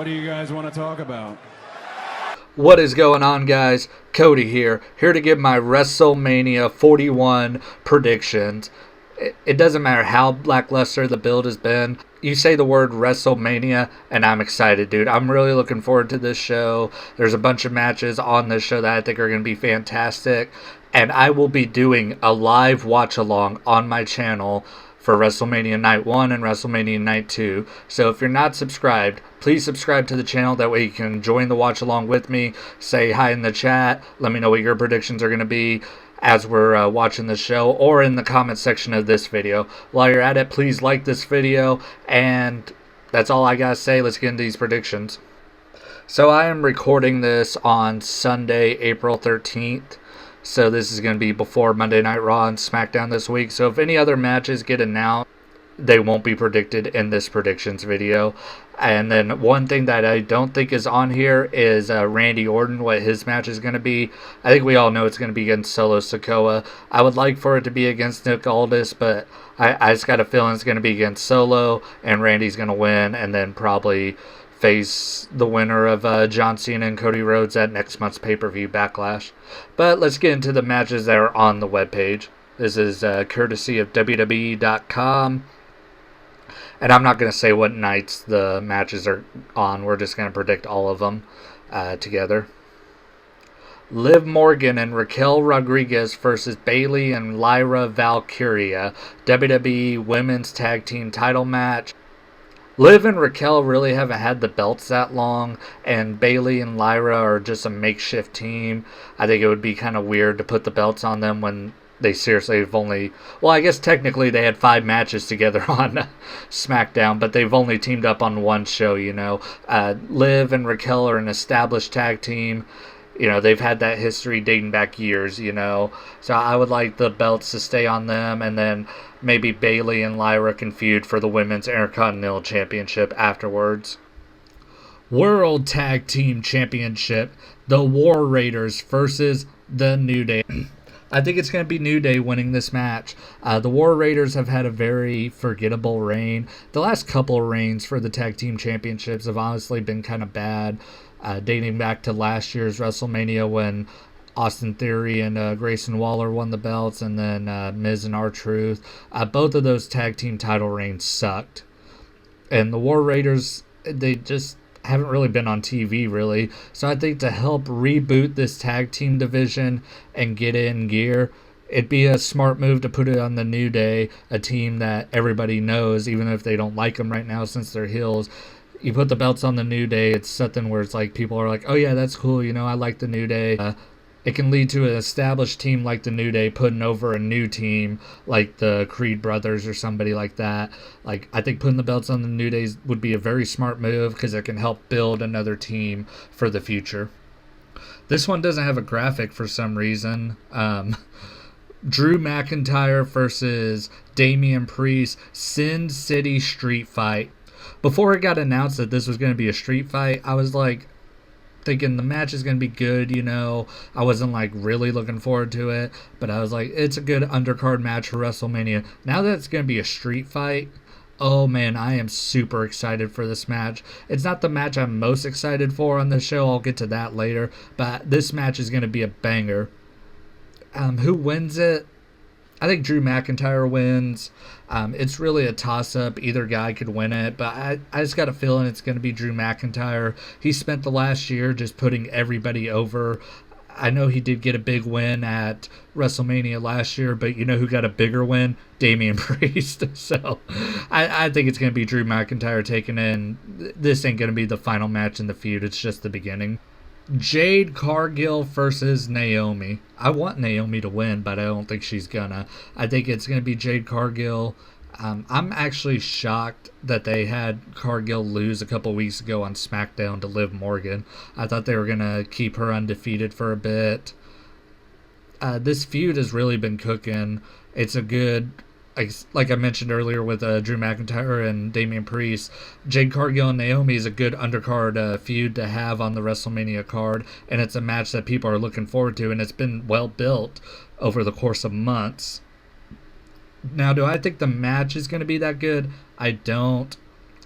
What do you guys want to talk about? What is going on, guys? Cody here to give my WrestleMania 41 predictions. It doesn't matter how lackluster the build has been. You say the word WrestleMania, and I'm excited, dude. I'm really looking forward to this show. There's a bunch of matches on this show that I think are going to be fantastic. And I will be doing a live watch-along on my channel for WrestleMania Night 1 and WrestleMania Night 2. So if you're not subscribed, please subscribe to the channel. That way you can join the watch-along with me. Say hi in the chat. Let me know what your predictions are going to be as we're watching the show, or in the comment section of this video. While you're at it, please like this video, and that's all I gotta say. Let's get into these predictions. So I am recording this on Sunday, April 13th. So this is going to be before Monday Night Raw and SmackDown this week. So if any other matches get announced, they won't be predicted in this predictions video. And then one thing that I don't think is on here is Randy Orton, what his match is going to be. I think we all know it's going to be against Solo Sikoa. I would like for it to be against Nick Aldis, but I just got a feeling it's going to be against Solo, and Randy's going to win, and then probably face the winner of John Cena and Cody Rhodes at next month's pay-per-view Backlash. But let's get into the matches that are on the webpage. This is courtesy of WWE.com. And I'm not going to say what nights the matches are on. We're just going to predict all of them together. Liv Morgan and Raquel Rodriguez versus Bayley and Lyra Valkyria. WWE Women's Tag Team title match. Liv and Raquel really haven't had the belts that long, and Bayley and Lyra are just a makeshift team. I think it would be kind of weird to put the belts on them when they seriously have only... Well, I guess technically they had 5 matches together on SmackDown, but they've only teamed up on one show, you know. Liv and Raquel are an established tag team. You know, they've had that history dating back years, you know. So I would like the belts to stay on them, and then maybe Bayley and Lyra can feud for the Women's Intercontinental Championship afterwards. World Tag Team Championship, the War Raiders versus the New Day. I think it's going to be New Day winning this match. The War Raiders have had a very forgettable reign. The last couple of reigns for the Tag Team Championships have honestly been kind of bad. Dating back to last year's WrestleMania when Austin Theory and Grayson Waller won the belts, and then Miz and R-Truth. Both of those tag team title reigns sucked. And the War Raiders, they just haven't really been on TV, really. So I think to help reboot this tag team division and get in gear, it'd be a smart move to put it on the New Day, a team that everybody knows, even if they don't like them right now since they're heels. You put the belts on the New Day, it's something where it's like people are like, oh yeah, that's cool, you know, I like the New Day. It can lead to an established team like the New Day putting over a new team like the Creed brothers or somebody like that. Like, I think putting the belts on the New Day would be a very smart move because it can help build another team for the future. This one doesn't have a graphic for some reason. Drew McIntyre versus Damian Priest, Sin City Street Fight. Before it got announced that this was going to be a street fight, I was like thinking the match is going to be good, you know. I wasn't like really looking forward to it, but I was like, it's a good undercard match for WrestleMania. Now that it's going to be a street fight, oh man, I am super excited for this match. It's not the match I'm most excited for on the show. I'll get to that later, but this match is going to be a banger. Who wins it? I think Drew McIntyre wins. It's really a toss-up. Either guy could win it, but I just got a feeling it's going to be Drew McIntyre. He spent the last year just putting everybody over. I know he did get a big win at WrestleMania last year, but you know who got a bigger win? Damian Priest. So I think it's going to be Drew McIntyre taking in. This ain't going to be the final match in the feud. It's just the beginning. Jade Cargill versus Naomi. I want Naomi to win, but I don't think she's gonna. I think it's gonna be Jade Cargill. I'm actually shocked that they had Cargill lose a couple weeks ago on SmackDown to Liv Morgan. I thought they were gonna keep her undefeated for a bit. This feud has really been cooking. It's a good... Like I mentioned earlier with Drew McIntyre and Damian Priest, Jade Cargill and Naomi is a good undercard feud to have on the WrestleMania card, and it's a match that people are looking forward to, and it's been well built over the course of months. Now, do I think the match is going to be that good? I don't.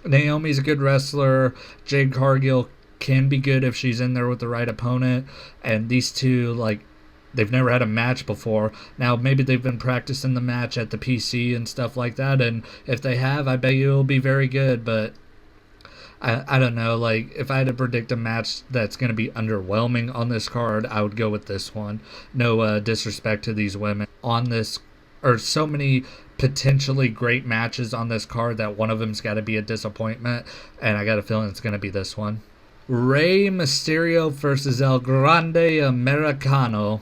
Naomi's a good wrestler. Jade Cargill can be good if she's in there with the right opponent. And these two, like, they've never had a match before. Now, maybe they've been practicing the match at the PC and stuff like that. And if they have, I bet you it'll be very good. But I don't know. Like, if I had to predict a match that's going to be underwhelming on this card, I would go with this one. No disrespect to these women. On this, or so many potentially great matches on this card that one of them's got to be a disappointment. And I got a feeling it's going to be this one. Rey Mysterio versus El Grande Americano.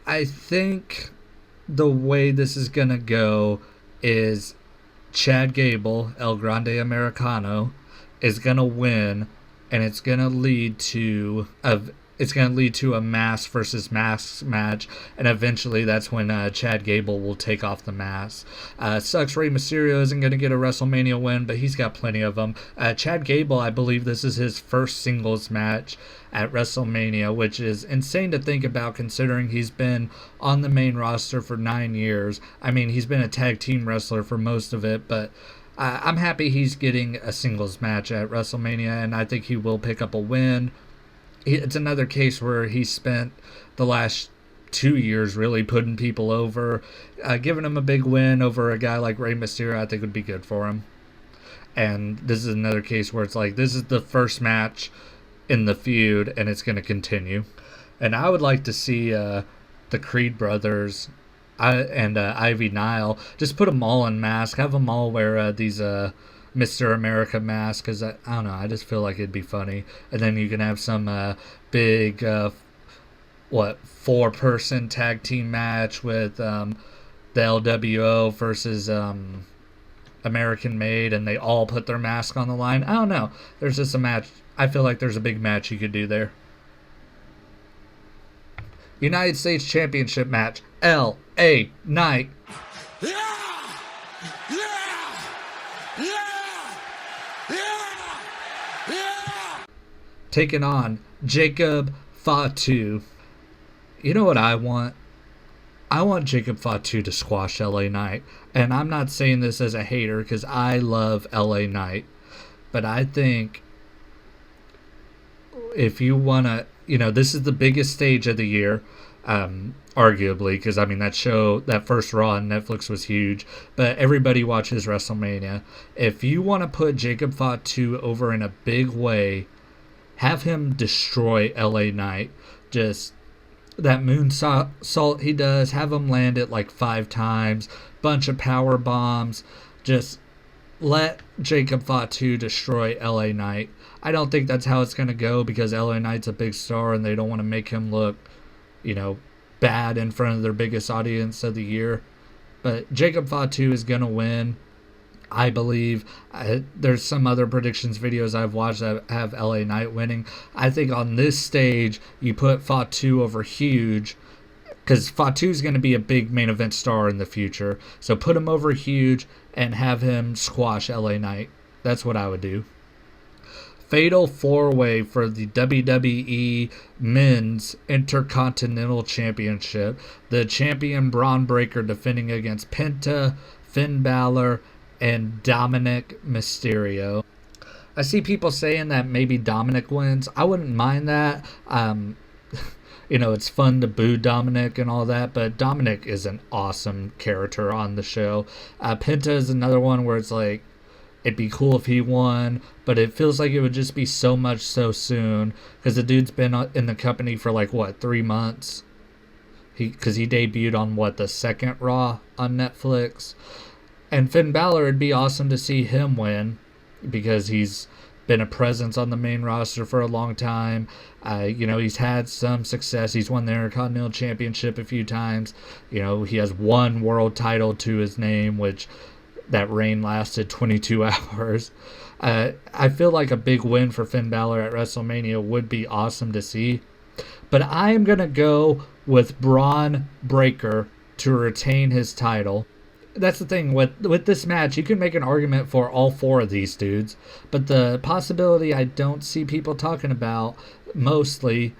I think the way this is going to go is Chad Gable, El Grande Americano, is going to win, and it's going to lead to a mask versus mask match, and eventually that's when Chad Gable will take off the mask. Sucks Rey Mysterio isn't going to get a WrestleMania win, but he's got plenty of them. Chad Gable, I believe this is his first singles match at WrestleMania, which is insane to think about considering he's been on the main roster for 9 years. I mean, he's been a tag team wrestler for most of it, but I'm happy he's getting a singles match at WrestleMania, and I think he will pick up a win. It's another case where he spent the last 2 years really putting people over. Giving him a big win over a guy like Rey Mysterio, I think would be good for him. And this is another case where it's like, this is the first match in the feud, and it's going to continue. And I would like to see the Creed brothers and Ivy Nile, just put them all in masks, have them all wear these Mr. America masks, because I don't know, I just feel like it'd be funny. And then you can have some big 4-person tag team match with the LWO versus American Made, and they all put their mask on the line. I don't know, there's just a match. I feel like there's a big match you could do there. United States Championship match, LA Knight. Taking on Jacob Fatu. You know what I want? I want Jacob Fatu to squash LA Knight. And I'm not saying this as a hater, because I love LA Knight. But I think if you want to, this is the biggest stage of the year, arguably, because I mean that first Raw on Netflix was huge, but everybody watches WrestleMania. If you want to put Jacob Fatu over in a big way, have him destroy LA Knight. Just that moonsault he does, have him land it like 5 times, bunch of power bombs. Just let Jacob Fatu destroy LA Knight. I don't think that's how it's going to go, because LA Knight's a big star and they don't want to make him look, bad in front of their biggest audience of the year. But Jacob Fatu is going to win, I believe. There's some other predictions videos I've watched that have LA Knight winning. I think on this stage, you put Fatu over huge, because Fatu's going to be a big main event star in the future. So put him over huge and have him squash LA Knight. That's what I would do. Fatal 4-way for the WWE Men's Intercontinental Championship. The champion Bron Breakker defending against Penta, Finn Bálor, and Dominik Mysterio. I see people saying that maybe Dominik wins. I wouldn't mind that. It's fun to boo Dominik and all that, but Dominik is an awesome character on the show. Penta is another one where it's like, it'd be cool if he won, but it feels like it would just be so much so soon, because the dude's been in the company for 3 months. Because he debuted on the second Raw on Netflix. And Finn Bálor, it'd be awesome to see him win, because he's been a presence on the main roster for a long time. He's had some success. He's won the Intercontinental Championship a few times. He has one world title to his name, which that reign lasted 22 hours. I feel like a big win for Finn Bálor at WrestleMania would be awesome to see. But I am going to go with Bron Breakker to retain his title. That's the thing with this match. You can make an argument for all 4 of these dudes, but the possibility I don't see people talking about mostly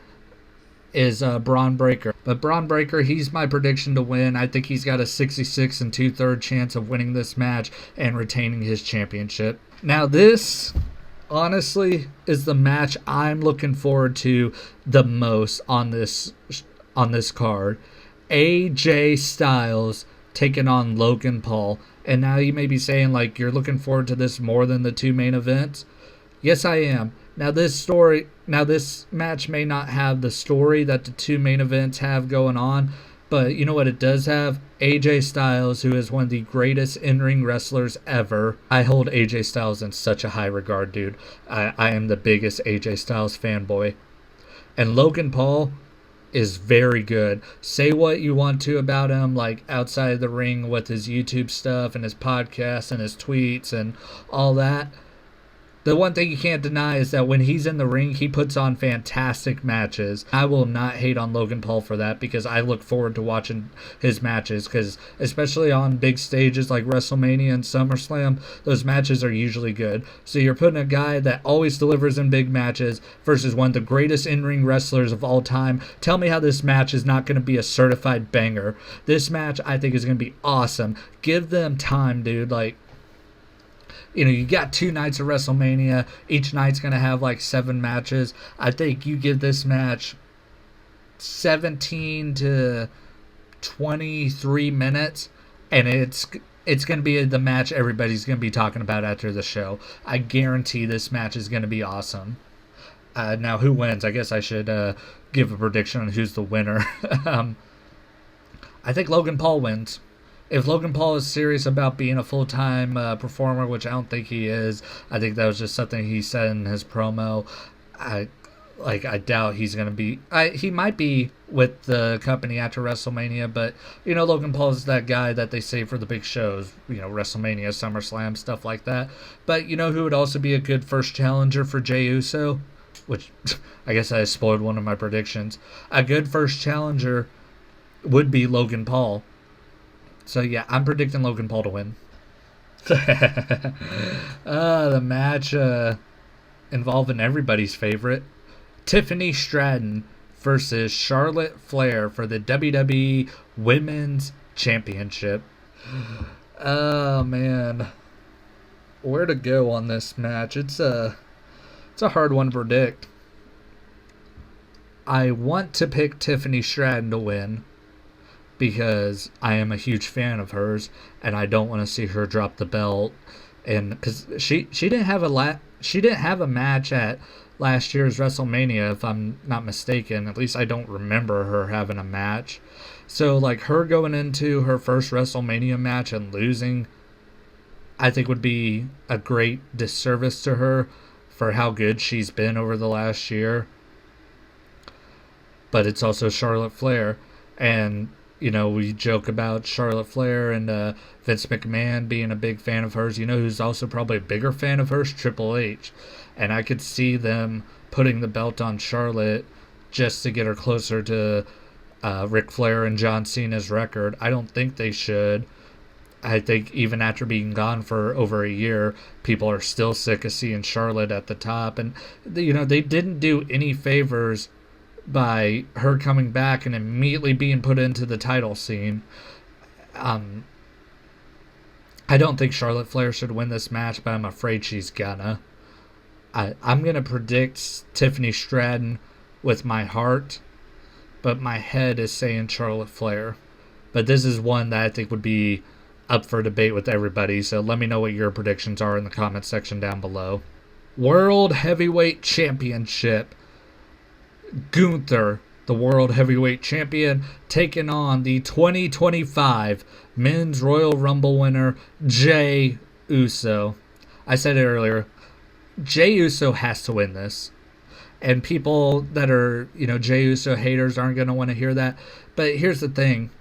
is Braun Breaker. But Braun Breaker, he's my prediction to win. I think he's got a 66 and 2/3 chance of winning this match and retaining his championship. Now this, honestly, is the match I'm looking forward to the most on this card. AJ Styles taking on Logan Paul. And now you may be saying, like, you're looking forward to this more than the two main events. Yes, I am. Now this match may not have the story that the two main events have going on, but you know what it does have? AJ Styles, who is one of the greatest in-ring wrestlers ever. I hold AJ Styles in such a high regard, dude. I am the biggest AJ Styles fanboy. And Logan Paul is very good. Say what you want to about him, like outside the ring with his YouTube stuff and his podcasts and his tweets and all that. The one thing you can't deny is that when he's in the ring, he puts on fantastic matches. I will not hate on Logan Paul for that because I look forward to watching his matches, because especially on big stages like WrestleMania and SummerSlam, those matches are usually good. So you're putting a guy that always delivers in big matches versus one of the greatest in-ring wrestlers of all time. Tell me how this match is not going to be a certified banger. This match, I think, is going to be awesome. Give them time, dude. Like, you know, you got 2 nights of WrestleMania. Each night's going to have like 7 matches. I think you give this match 17 to 23 minutes, and it's going to be the match everybody's going to be talking about after the show. I guarantee this match is going to be awesome. Now, who wins? I guess I should give a prediction on who's the winner. I think Logan Paul wins. If Logan Paul is serious about being a full-time performer, which I don't think he is, I think that was just something he said in his promo. I doubt he's going to be... he might be with the company after WrestleMania, but, you know, Logan Paul is that guy that they save for the big shows, you know, WrestleMania, SummerSlam, stuff like that. But, you know who would also be a good first challenger for Jey Uso? Which, I guess I spoiled one of my predictions. A good first challenger would be Logan Paul. So, yeah, I'm predicting Logan Paul to win. The match involving everybody's favorite, Tiffany Stratton versus Charlotte Flair for the WWE Women's Championship. Oh, man. Where to go on this match? It's a hard one to predict. I want to pick Tiffany Stratton to win, because I am a huge fan of hers, and I don't want to see her drop the belt. And because she didn't have a match at last year's WrestleMania, if I'm not mistaken. At least I don't remember her having a match. So like her going into her first WrestleMania match and losing, I think would be a great disservice to her for how good she's been over the last year. But it's also Charlotte Flair, and you know, we joke about Charlotte Flair and Vince McMahon being a big fan of hers. You know who's also probably a bigger fan of hers? Triple H. And I could see them putting the belt on Charlotte just to get her closer to Ric Flair and John Cena's record. I don't think they should. I think even after being gone for over a year, people are still sick of seeing Charlotte at the top. And, you know, they didn't do any favors by her coming back and immediately being put into the title scene. I don't think Charlotte Flair should win this match, but I'm afraid she's gonna. I'm gonna predict Tiffany Stratton with my heart, but my head is saying Charlotte Flair. But this is one that I think would be up for debate with everybody, so let me know what your predictions are in the comment section down below. World Heavyweight Championship. Gunther, the World Heavyweight Champion, taking on the 2025 Men's Royal Rumble winner, Jey Uso. I said it earlier, Jey Uso has to win this. And people that are, you know, Jey Uso haters aren't going to want to hear that. But here's the thing.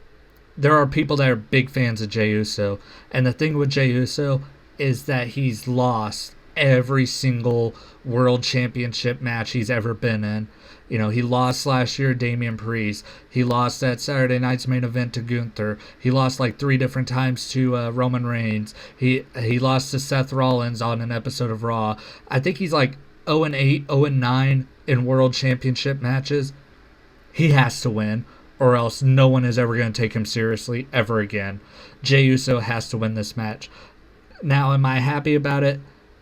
There are people that are big fans of Jey Uso. And the thing with Jey Uso is that he's lost every single World Championship match he's ever been in. You know, he lost last year to Damian Priest. He lost that Saturday night's main event to Gunther. He lost like 3 different times to Roman Reigns. He lost to Seth Rollins on an episode of Raw. I think he's like 0-8, 0-9 in World Championship matches. He has to win, or else no one is ever going to take him seriously ever again. Jey Uso has to win this match. Now, am I happy about it?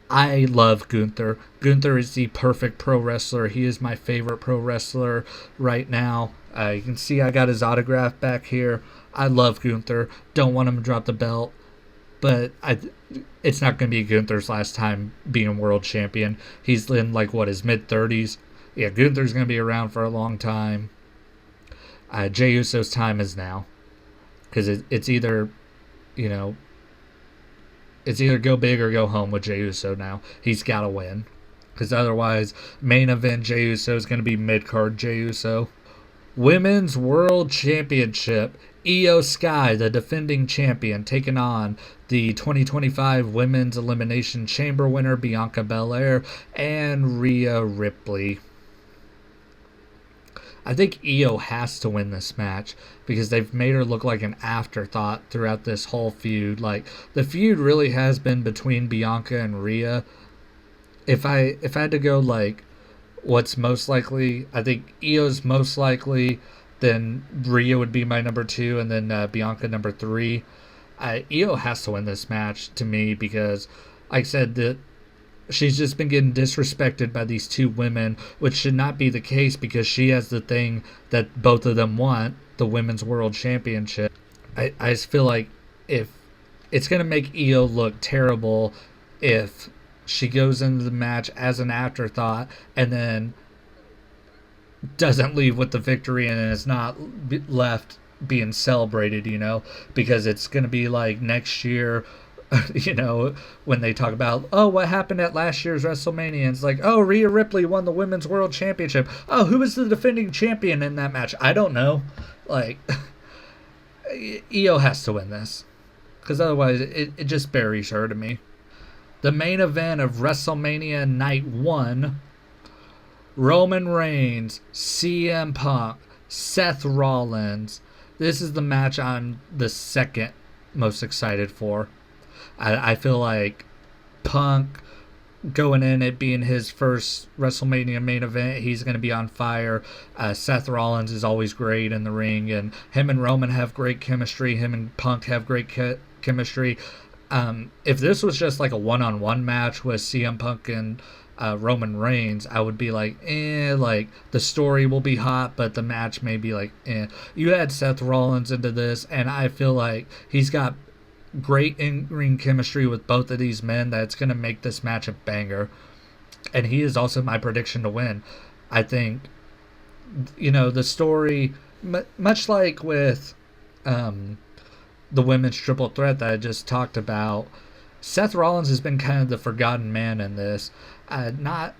I love Gunther. Gunther is the perfect pro wrestler. He is my favorite pro wrestler right now. You can see I got his autograph back here. I love Gunther. Don't want him to drop the belt. But it's not going to be Gunther's last time being world champion. He's in, his mid-30s. Yeah, Gunther's going to be around for a long time. Jey Uso's time is now. Because it's either, it's either go big or go home with Jey Uso now. He's got to win. Because otherwise, main event Jey Uso is going to be mid-card Jey Uso. Women's World Championship. Io Sky, the defending champion, taking on the 2025 Women's Elimination Chamber winner Bianca Belair and Rhea Ripley. I think Io has to win this match because they've made her look like an afterthought throughout this whole feud. The feud really has been between Bianca and Rhea. If I had to go what's most likely, I think Io's most likely, then Rhea would be my number 2, and then Bianca number 3. Io has to win this match to me because, like I said, that she's just been getting disrespected by these two women, which should not be the case because she has the thing that both of them want, the Women's World Championship. I just feel like if it's going to make Io look terrible if she goes into the match as an afterthought and then doesn't leave with the victory and is not left being celebrated, because it's going to be like next year, when they talk about, what happened at last year's WrestleMania, and it's like, Rhea Ripley won the Women's World Championship. Who was the defending champion in that match? I don't know. Io has to win this, because otherwise it just buries her to me. The main event of WrestleMania Night 1, Roman Reigns, CM Punk, Seth Rollins. This is the match I'm the second most excited for. I feel like Punk, going in, it being his first WrestleMania main event, he's going to be on fire. Seth Rollins is always great in the ring, and him and Roman have great chemistry. Him and Punk have great chemistry. If this was just like a one-on-one match with CM Punk and Roman Reigns, I would be like, the story will be hot, but the match may be like, You add Seth Rollins into this, and I feel like he's got great in-ring chemistry with both of these men that's going to make this match a banger. And he is also my prediction to win. I think, the story, much like with the women's triple threat that I just talked about, Seth Rollins has been kind of the forgotten man in this. Not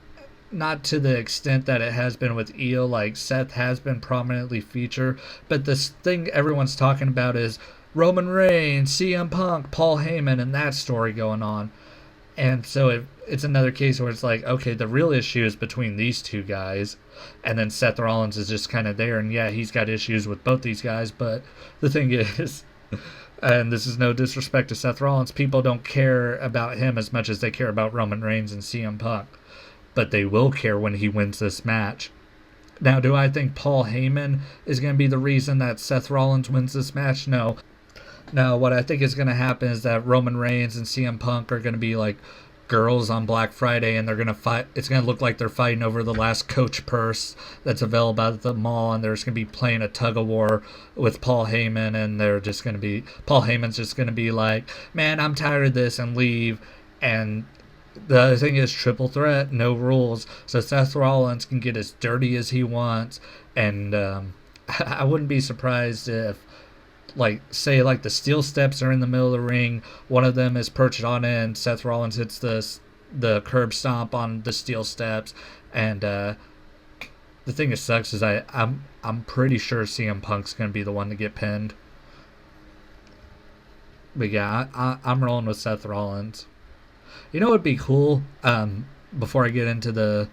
to the extent that it has been with Io. Seth has been prominently featured, but this thing everyone's talking about is Roman Reigns, CM Punk, Paul Heyman, and that story going on. And so it's another case where it's like, okay, the real issue is between these two guys, and then Seth Rollins is just kind of there, and yeah, he's got issues with both these guys, but the thing is, and this is no disrespect to Seth Rollins, people don't care about him as much as they care about Roman Reigns and CM Punk, but they will care when he wins this match. Now, do I think Paul Heyman is going to be the reason that Seth Rollins wins this match? No. Now, what I think is going to happen is that Roman Reigns and CM Punk are going to be like girls on Black Friday, and they're going to fight. It's going to look like they're fighting over the last Coach purse that's available at the mall, and they're just going to be playing a tug of war with Paul Heyman, and Paul Heyman's just going to be like, man, I'm tired of this, and leave. And the other thing is triple threat, no rules, so Seth Rollins can get as dirty as he wants, and I wouldn't be surprised if, say the steel steps are in the middle of the ring, one of them is perched on it, and Seth Rollins hits the curb stomp on the steel steps, and the thing that sucks is I'm pretty sure CM Punk's going to be the one to get pinned. But yeah, I'm rolling with Seth Rollins. What would be cool, before I get into the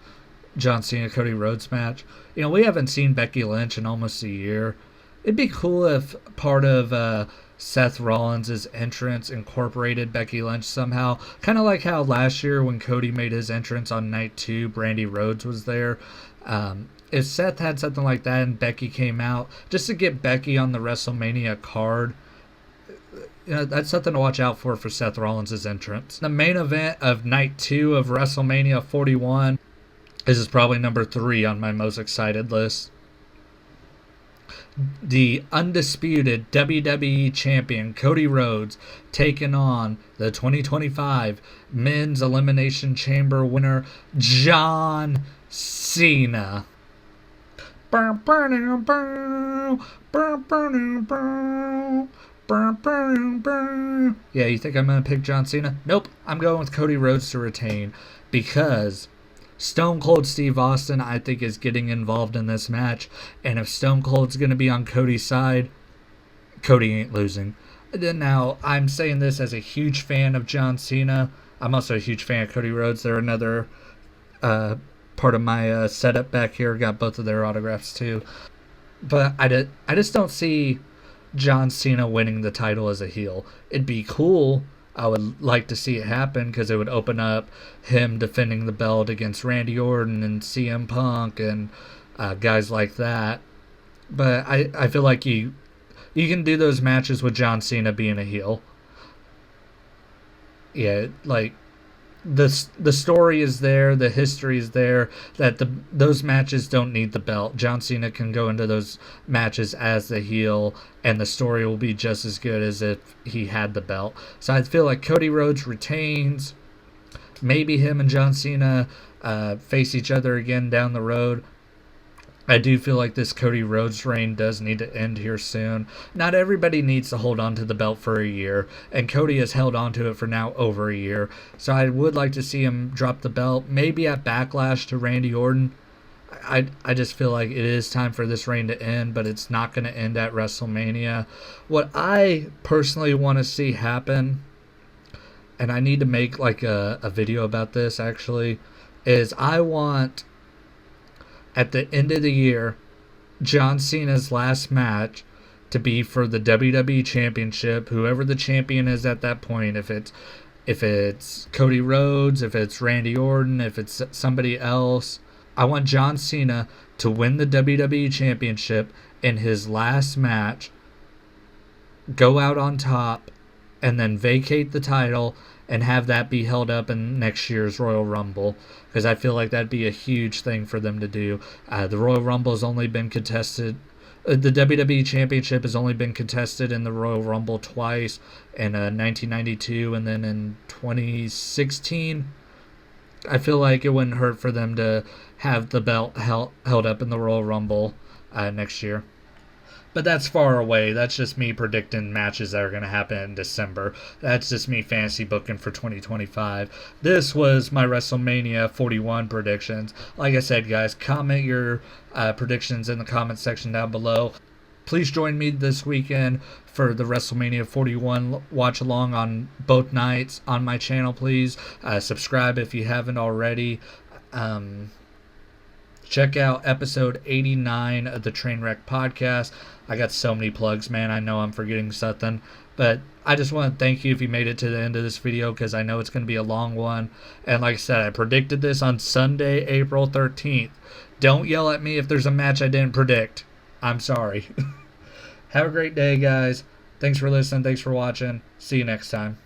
John Cena Cody Rhodes match? We haven't seen Becky Lynch in almost a year. It'd be cool if part of Seth Rollins' entrance incorporated Becky Lynch somehow. Kind of like how last year when Cody made his entrance on night 2, Brandy Rhodes was there. If Seth had something like that and Becky came out, just to get Becky on the WrestleMania card, that's something to watch out for Seth Rollins' entrance. The main event of night 2 of WrestleMania 41, this is probably number 3 on my most excited list. The undisputed WWE Champion Cody Rhodes taking on the 2025 Men's Elimination Chamber winner John Cena. Yeah, you think I'm going to pick John Cena? Nope, I'm going with Cody Rhodes to retain because Stone Cold Steve Austin, I think, is getting involved in this match. And if Stone Cold's going to be on Cody's side, Cody ain't losing. Now, I'm saying this as a huge fan of John Cena. I'm also a huge fan of Cody Rhodes. They're another part of my setup back here. Got both of their autographs, too. But I just don't see John Cena winning the title as a heel. It'd be cool. I would like to see it happen because it would open up him defending the belt against Randy Orton and CM Punk and guys like that. But I feel like you can do those matches with John Cena being a heel. Yeah, like the story is there, the history is there, that those matches don't need the belt. John Cena can go into those matches as the heel, and the story will be just as good as if he had the belt. So I feel like Cody Rhodes retains. Maybe him and John Cena face each other again down the road. I do feel like this Cody Rhodes reign does need to end here soon. Not everybody needs to hold on to the belt for a year, and Cody has held on to it for now over a year. So I would like to see him drop the belt, maybe at Backlash to Randy Orton. I just feel like it is time for this reign to end, but it's not going to end at WrestleMania. What I personally want to see happen, and I need to make like a video about this actually, is I want, at the end of the year, John Cena's last match to be for the WWE Championship, whoever the champion is at that point. If it's Cody Rhodes, if it's Randy Orton, if it's somebody else, I want John Cena to win the WWE Championship in his last match, go out on top, and then vacate the title and have that be held up in next year's Royal Rumble, because I feel like that'd be a huge thing for them to do. The Royal Rumble has only been contested, the WWE Championship has only been contested in the Royal Rumble twice, in 1992 and then in 2016. I feel like it wouldn't hurt for them to have the belt held up in the Royal Rumble next year. But that's far away. That's just me predicting matches that are going to happen in December. That's just me fantasy booking for 2025. This was my WrestleMania 41 predictions. Like I said, guys, comment your predictions in the comment section down below. Please join me this weekend for the WrestleMania 41 watch along on both nights on my channel, please. Subscribe if you haven't already. Check out episode 89 of the Trainwreck Podcast. I got so many plugs, man. I know I'm forgetting something. But I just want to thank you if you made it to the end of this video, because I know it's going to be a long one. And like I said, I predicted this on Sunday, April 13th. Don't yell at me if there's a match I didn't predict. I'm sorry. Have a great day, guys. Thanks for listening. Thanks for watching. See you next time.